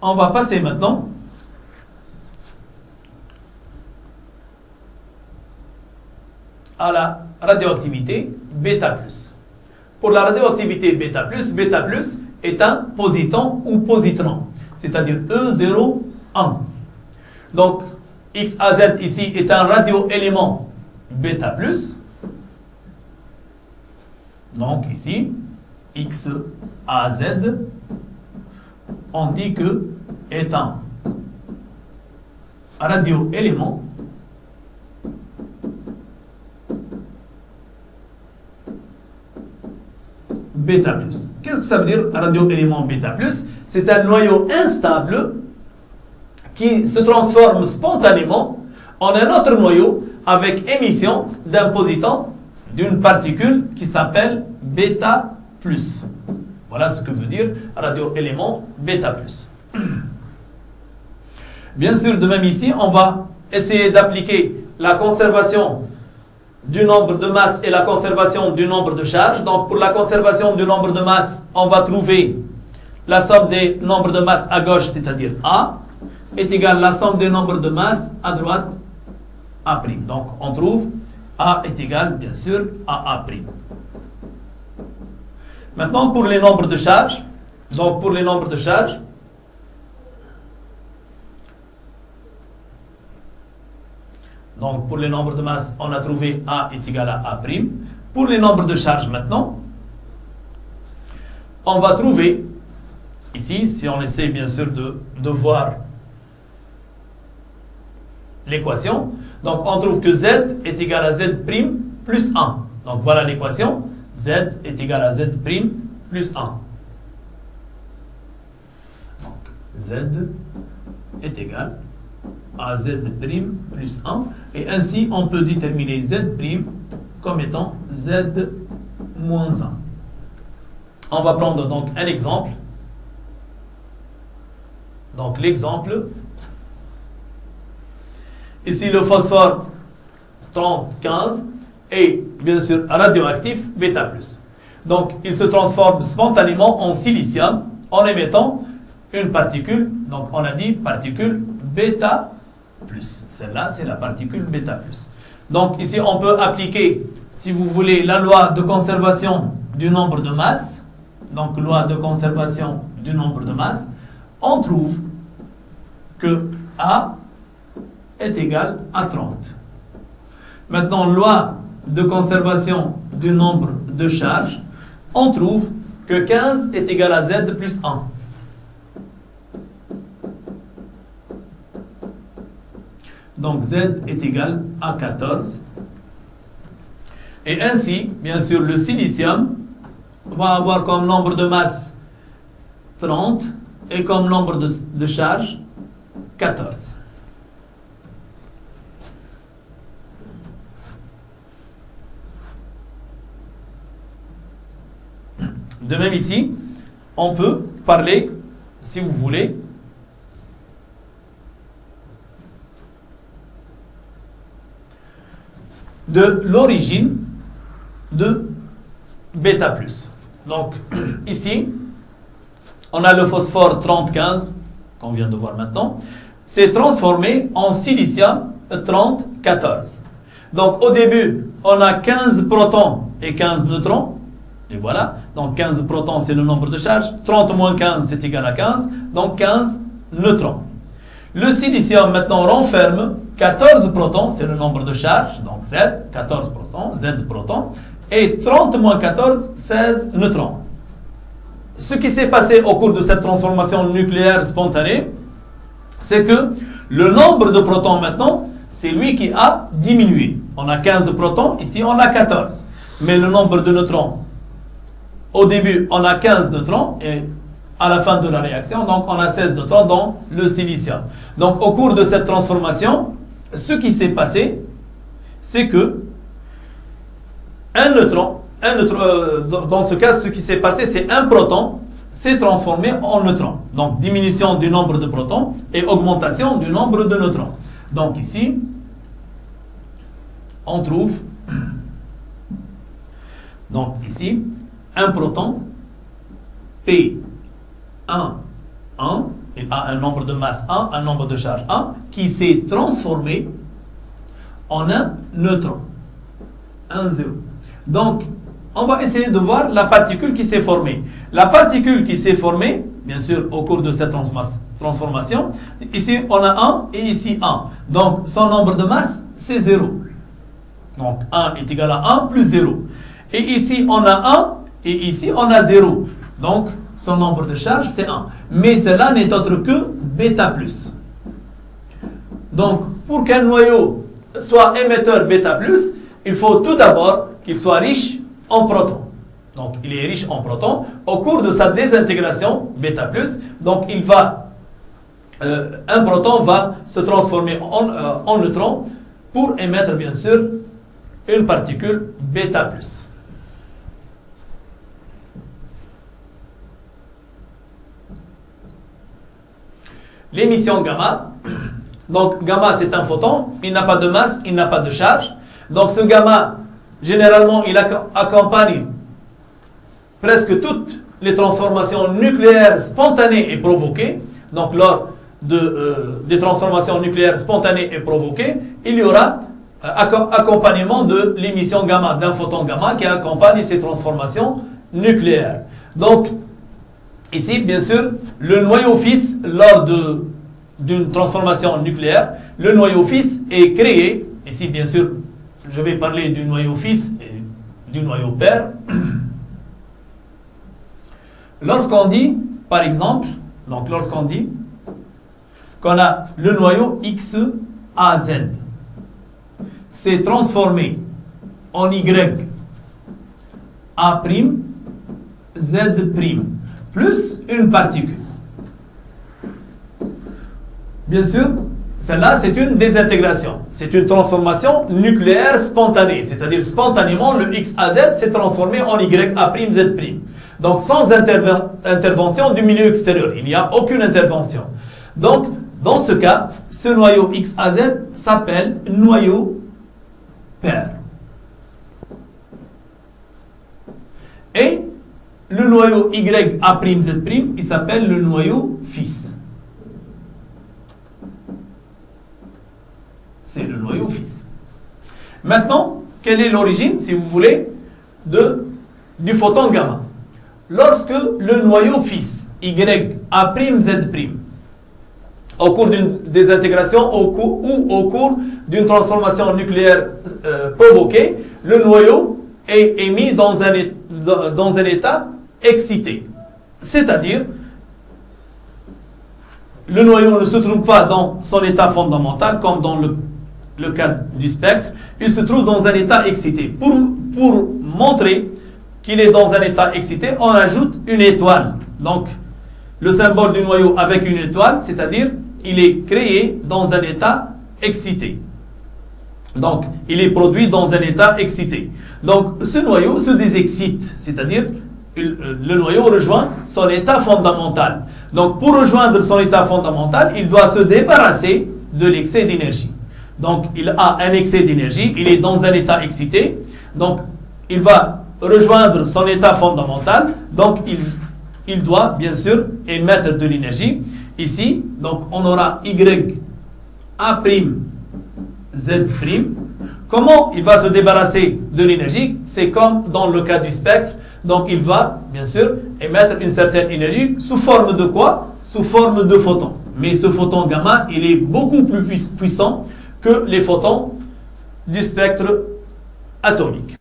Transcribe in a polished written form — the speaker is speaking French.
On va passer maintenant à la radioactivité bêta+. Pour la radioactivité bêta+, bêta+ est un positon ou positron, c'est-à-dire E01. Donc, XAZ ici est un radioélément bêta+. Donc ici, XAZ, on dit que est un radioélément bêta+. Qu'est-ce que ça veut dire radioélément bêta+? C'est un noyau instable qui se transforme spontanément en un autre noyau avec émission d'un positon d'une particule qui s'appelle bêta+. Voilà ce que veut dire radioélément bêta+. Bien sûr, de même ici, on va essayer d'appliquer la conservation du nombre de masse et la conservation du nombre de charges. Donc, pour la conservation du nombre de masse, on va trouver la somme des nombres de masse à gauche, c'est-à-dire A, est égale à la somme des nombres de masse à droite, A'. Donc, on trouve A est égal, bien sûr, à A'. Maintenant, pour les nombres de charges, donc pour les nombres de charges, donc pour les nombres de masse, on a trouvé A est égal à A'. Pour les nombres de charges maintenant, on va trouver, ici, si on essaie bien sûr de voir l'équation, donc on trouve que Z est égal à Z' plus 1. Donc voilà l'équation. Z est égal à Z' plus 1. Donc, Z est égal à Z' plus 1. Et ainsi, on peut déterminer Z' comme étant Z moins 1. On va prendre donc un exemple. Donc l'exemple, ici le phosphore 3015 est bien sûr radioactif bêta+. Donc il se transforme spontanément en silicium en émettant une particule, donc on a dit particule bêta+. Celle-là, c'est la particule bêta+. Donc ici on peut appliquer, si vous voulez, la loi de conservation du nombre de masse. Donc loi de conservation du nombre de masse. On trouve que A est égal à 30. Maintenant, loi de conservation du nombre de charges, on trouve que 15 est égal à Z plus 1. Donc Z est égal à 14. Et ainsi, bien sûr, le silicium va avoir comme nombre de masse 30 et comme nombre de charge 14. De même ici, on peut parler, si vous voulez, de l'origine de bêta+. Donc, ici, on a le phosphore 3015, qu'on vient de voir maintenant, c'est transformé en silicium 3014. Donc, au début, on a 15 protons et 15 neutrons. Et voilà, donc 15 protons, c'est le nombre de charges. 30 moins 15, c'est égal à 15. Donc 15 neutrons. Le silicium, maintenant, renferme 14 protons, c'est le nombre de charges. Donc Z, 14 protons, Z protons. Et 30 moins 14, 16 neutrons. Ce qui s'est passé au cours de cette transformation nucléaire spontanée, c'est que le nombre de protons, maintenant, c'est lui qui a diminué. On a 15 protons, ici on a 14. Mais le nombre de neutrons, au début, on a 15 neutrons et à la fin de la réaction, donc on a 16 neutrons dans le silicium. Donc au cours de cette transformation, ce qui s'est passé, c'est que un neutron, dans ce cas, ce qui s'est passé, c'est un proton s'est transformé en neutron. Donc diminution du nombre de protons et augmentation du nombre de neutrons. Donc ici, on trouve Donc ici, un proton, P1, 1, il a un nombre de masse 1, un nombre de charge 1, qui s'est transformé en un neutron. 1, 0. Donc, on va essayer de voir la particule qui s'est formée. La particule qui s'est formée, bien sûr, au cours de cette transformation, ici on a 1 et ici 1. Donc, son nombre de masse, c'est 0. Donc, 1 est égal à 1 plus 0. Et ici, on a 1 et ici, on a 0. Donc, son nombre de charge, c'est 1. Mais cela n'est autre que bêta plus. Donc, pour qu'un noyau soit émetteur bêta plus, il faut tout d'abord qu'il soit riche en protons. Donc, il est riche en protons. Au cours de sa désintégration, bêta plus, donc un proton va se transformer en neutron pour émettre, bien sûr, une particule bêta plus. L'émission gamma. Donc, gamma, c'est un photon. Il n'a pas de masse, il n'a pas de charge. Donc, ce gamma, généralement, il accompagne presque toutes les transformations nucléaires spontanées et provoquées. Donc, lors des transformations nucléaires spontanées et provoquées, il y aura accompagnement de l'émission gamma, d'un photon gamma qui accompagne ces transformations nucléaires. Donc, ici, bien sûr, le noyau fils, lors d'une transformation nucléaire, le noyau fils est créé. Ici, bien sûr, je vais parler du noyau fils et du noyau père. Lorsqu'on dit, par exemple, donc lorsqu'on dit qu'on a le noyau XAZ, c'est transformé en YA', Z', plus une particule. Bien sûr, celle-là, c'est une désintégration. C'est une transformation nucléaire spontanée. C'est-à-dire, spontanément, le XAZ s'est transformé en YA', Z'. Donc, sans intervention du milieu extérieur. Il n'y a aucune intervention. Donc, dans ce cas, ce noyau XAZ s'appelle noyau père. Et le noyau YA', Z', il s'appelle le noyau fils. C'est le noyau fils. Maintenant, quelle est l'origine, si vous voulez, du photon gamma? Lorsque le noyau fils, YA', Z', au cours d'une désintégration ou au cours d'une transformation nucléaire provoquée, le noyau est mis dans un état excité. C'est-à-dire, le noyau ne se trouve pas dans son état fondamental, comme dans le cas du spectre, il se trouve dans un état excité. Pour montrer qu'il est dans un état excité, on ajoute une étoile. Donc, le symbole du noyau avec une étoile, c'est-à-dire, il est créé dans un état excité. Donc, il est produit dans un état excité. Donc, ce noyau se désexcite, c'est-à-dire, le noyau rejoint son état fondamental. Donc, pour rejoindre son état fondamental, il doit se débarrasser de l'excès d'énergie. Donc, il a un excès d'énergie, il est dans un état excité. Donc, il va rejoindre son état fondamental. Donc, il doit, bien sûr, émettre de l'énergie. Ici, donc, on aura YA', Z'. Comment il va se débarrasser de l'énergie? C'est comme dans le cas du spectre. Donc, il va, bien sûr, émettre une certaine énergie sous forme de quoi? Sous forme de photons. Mais ce photon gamma, il est beaucoup plus puissant que les photons du spectre atomique.